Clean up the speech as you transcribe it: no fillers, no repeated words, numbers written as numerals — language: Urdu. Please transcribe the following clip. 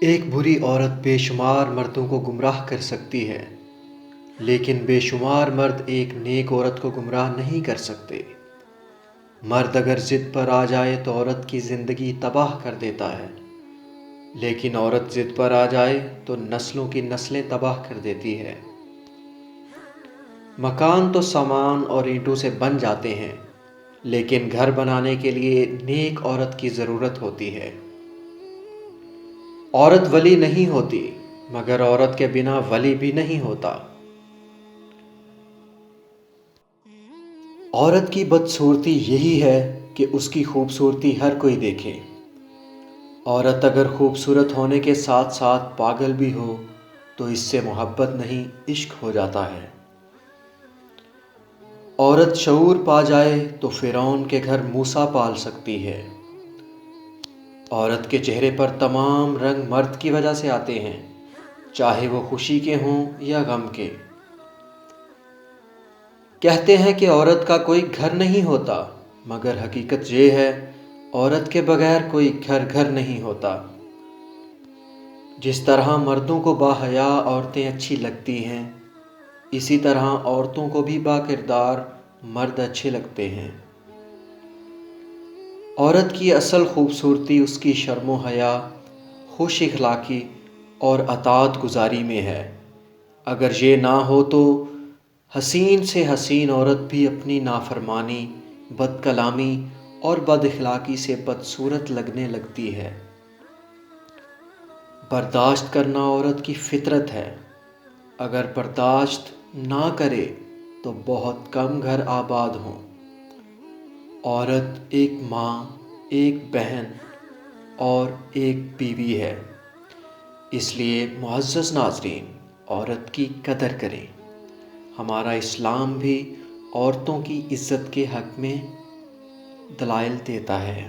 ایک بری عورت بے شمار مردوں کو گمراہ کر سکتی ہے، لیکن بے شمار مرد ایک نیک عورت کو گمراہ نہیں کر سکتے۔ مرد اگر ضد پر آ جائے تو عورت کی زندگی تباہ کر دیتا ہے، لیکن عورت ضد پر آ جائے تو نسلوں کی نسلیں تباہ کر دیتی ہے۔ مکان تو سامان اور اینٹوں سے بن جاتے ہیں، لیکن گھر بنانے کے لیے نیک عورت کی ضرورت ہوتی ہے۔ عورت ولی نہیں ہوتی، مگر عورت کے بنا ولی بھی نہیں ہوتا۔ عورت کی بدصورتی یہی ہے کہ اس کی خوبصورتی ہر کوئی دیکھے۔ عورت اگر خوبصورت ہونے کے ساتھ ساتھ پاگل بھی ہو تو اس سے محبت نہیں، عشق ہو جاتا ہے۔ عورت شعور پا جائے تو فرعون کے گھر موسیٰ پال سکتی ہے۔ عورت کے چہرے پر تمام رنگ مرد کی وجہ سے آتے ہیں، چاہے وہ خوشی کے ہوں یا غم کے۔ کہتے ہیں کہ عورت کا کوئی گھر نہیں ہوتا، مگر حقیقت یہ ہے عورت کے بغیر کوئی گھر نہیں ہوتا۔ جس طرح مردوں کو باحیا عورتیں اچھی لگتی ہیں، اسی طرح عورتوں کو بھی با کردار مرد اچھے لگتے ہیں۔ عورت کی اصل خوبصورتی اس کی شرم و حیا، خوش اخلاقی اور اطاعت گزاری میں ہے۔ اگر یہ نہ ہو تو حسین سے حسین عورت بھی اپنی نافرمانی، بد کلامی اور بد اخلاقی سے بدصورت لگنے لگتی ہے۔ برداشت کرنا عورت کی فطرت ہے۔ اگر برداشت نہ کرے تو بہت کم گھر آباد ہوں۔ عورت ایک ماں، ایک بہن اور ایک بیوی ہے۔ اس لیے معزز ناظرین، عورت کی قدر کریں۔ ہمارا اسلام بھی عورتوں کی عزت کے حق میں دلائل دیتا ہے۔